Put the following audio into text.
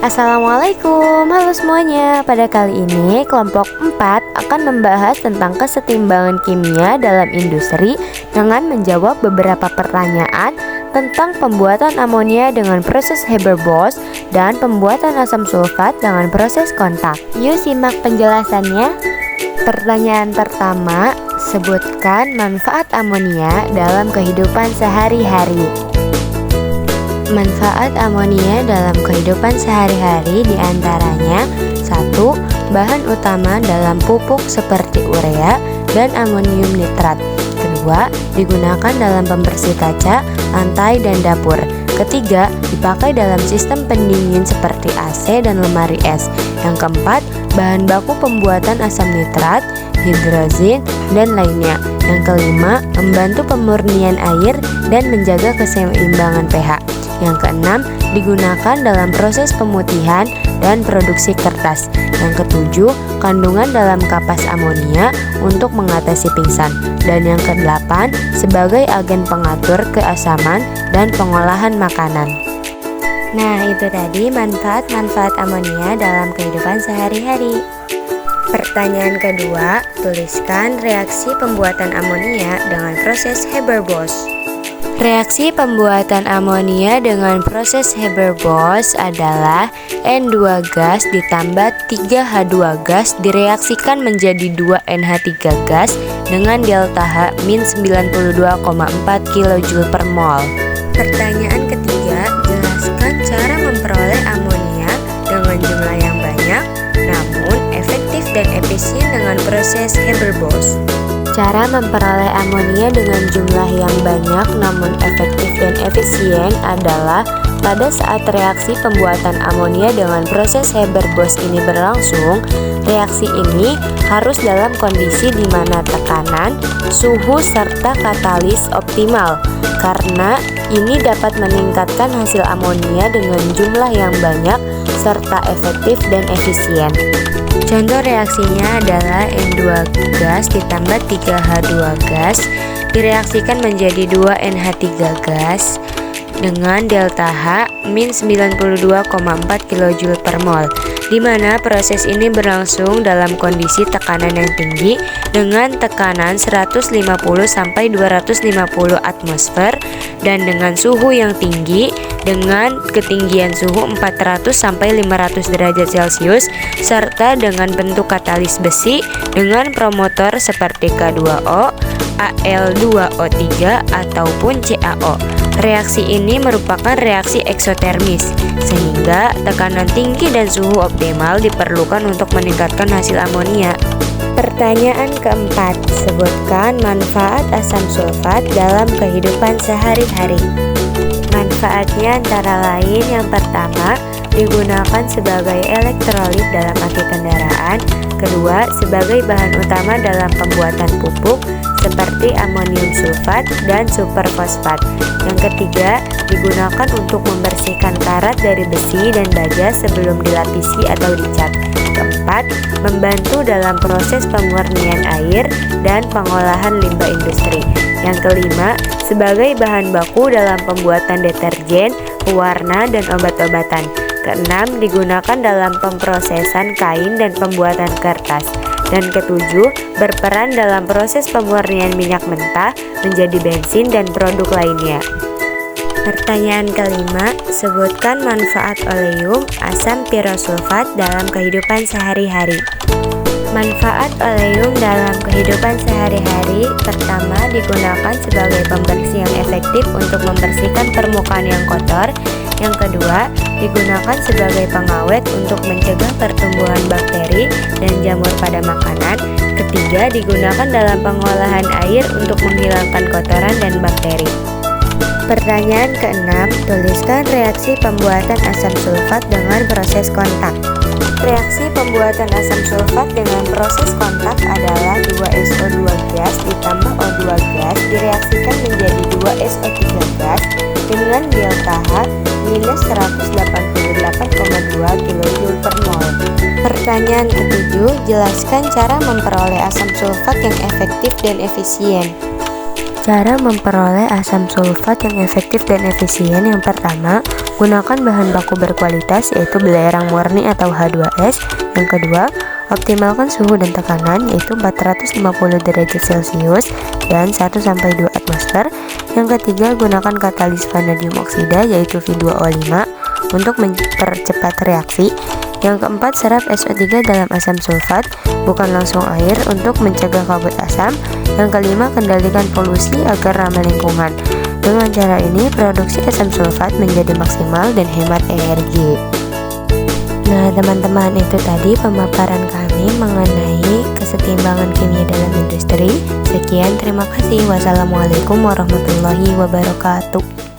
Assalamualaikum, halo semuanya. Pada kali ini kelompok 4 akan membahas tentang kesetimbangan kimia dalam industri dengan menjawab beberapa pertanyaan tentang pembuatan amonia dengan proses Haber-Bosch dan pembuatan asam sulfat dengan proses kontak. Yuk simak penjelasannya. Pertanyaan pertama, sebutkan manfaat amonia dalam kehidupan sehari-hari. Manfaat amonia dalam kehidupan sehari-hari diantaranya 1. Bahan utama dalam pupuk seperti urea dan amonium nitrat. 2. Digunakan dalam pembersih kaca, lantai, dan dapur. 3. Dipakai dalam sistem pendingin seperti AC dan lemari es. Yang 4. Bahan baku pembuatan asam nitrat, hidrozin, dan lainnya. Yang 5. Membantu pemurnian air dan menjaga keseimbangan pH. Yang ke-6, digunakan dalam proses pemutihan dan produksi kertas. Yang ke-7, kandungan dalam kapas amonia untuk mengatasi pingsan. Dan yang ke-8, sebagai agen pengatur keasaman dan pengolahan makanan. Nah, itu tadi manfaat-manfaat amonia dalam kehidupan sehari-hari. Pertanyaan kedua, tuliskan reaksi pembuatan amonia dengan proses Haber-Bosch. Reaksi pembuatan amonia dengan proses Haber-Bosch adalah N2 gas ditambah 3H2 gas direaksikan menjadi 2NH3 gas dengan delta H min 92,4 kJ per mol. Pertanyaan ketiga, jelaskan cara memperoleh amonia dengan jumlah yang banyak namun efektif dan efisien dengan proses Haber-Bosch. Cara memperoleh amonia dengan jumlah yang banyak namun efektif dan efisien adalah pada saat reaksi pembuatan amonia dengan proses Haber-Bosch ini berlangsung, reaksi ini harus dalam kondisi di mana tekanan, suhu, serta katalis optimal, karena ini dapat meningkatkan hasil amonia dengan jumlah yang banyak serta efektif dan efisien. Contoh reaksinya adalah N2 gas ditambah 3H2 gas direaksikan menjadi 2NH3 gas dengan delta H min 92,4 kJ per mol, di mana proses ini berlangsung dalam kondisi tekanan yang tinggi dengan tekanan 150 sampai 250 atmosfer dan dengan suhu yang tinggi dengan ketinggian suhu 400 sampai 500 derajat Celcius serta dengan bentuk katalis besi dengan promotor seperti K2O, Al2O3 ataupun CaO. Reaksi ini merupakan reaksi eksotermis sehingga tekanan tinggi dan suhu optimal diperlukan untuk meningkatkan hasil amonia. Pertanyaan keempat, sebutkan manfaat asam sulfat dalam kehidupan sehari-hari. Manfaatnya antara lain yang pertama, digunakan sebagai elektrolit dalam aki kendaraan. Kedua, sebagai bahan utama dalam pembuatan pupuk seperti amonium sulfat dan superfosfat. Yang ketiga, digunakan untuk membersihkan karat dari besi dan baja sebelum dilapisi atau dicat. Keempat, membantu dalam proses pemurnian air dan pengolahan limbah industri. Yang kelima, sebagai bahan baku dalam pembuatan deterjen, pewarna, dan obat-obatan. Keenam, digunakan dalam pemprosesan kain dan pembuatan kertas. Dan ketujuh, berperan dalam proses pemurnian minyak mentah menjadi bensin dan produk lainnya. Pertanyaan kelima, sebutkan manfaat oleum asam pirosulfat dalam kehidupan sehari-hari. Manfaat oleum dalam kehidupan sehari-hari, pertama, digunakan sebagai pembersih yang efektif untuk membersihkan permukaan yang kotor. Yang kedua, digunakan sebagai pengawet untuk mencegah pertumbuhan bakteri dan jamur pada makanan. Ketiga, digunakan dalam pengolahan air untuk menghilangkan kotoran dan bakteri. Pertanyaan keenam, tuliskan reaksi pembuatan asam sulfat dengan proses kontak. Reaksi pembuatan asam sulfat dengan proses kontak adalah 2SO2 gas ditambah O2 gas direaksikan menjadi 2SO3 gas dengan delta H minus 188,2 kJ per mol. Pertanyaan ketujuh, jelaskan cara memperoleh asam sulfat yang efektif dan efisien. Cara memperoleh asam sulfat yang efektif dan efisien yang pertama, Gunakan bahan baku berkualitas yaitu belerang murni atau H2S. Yang kedua, optimalkan suhu dan tekanan yaitu 450 derajat Celcius dan 1-2 atmosfer. Yang ketiga, gunakan katalis vanadium oksida yaitu V2O5 untuk mempercepat reaksi. Yang keempat, serap SO3 dalam asam sulfat, bukan langsung air, untuk mencegah kabut asam. Yang kelima, kendalikan polusi agar ramah lingkungan. Dengan cara ini, produksi asam sulfat menjadi maksimal dan hemat energi. Nah, teman-teman, itu tadi pemaparan kami mengenai kesetimbangan kimia dalam industri. Sekian, terima kasih. Wassalamualaikum warahmatullahi wabarakatuh.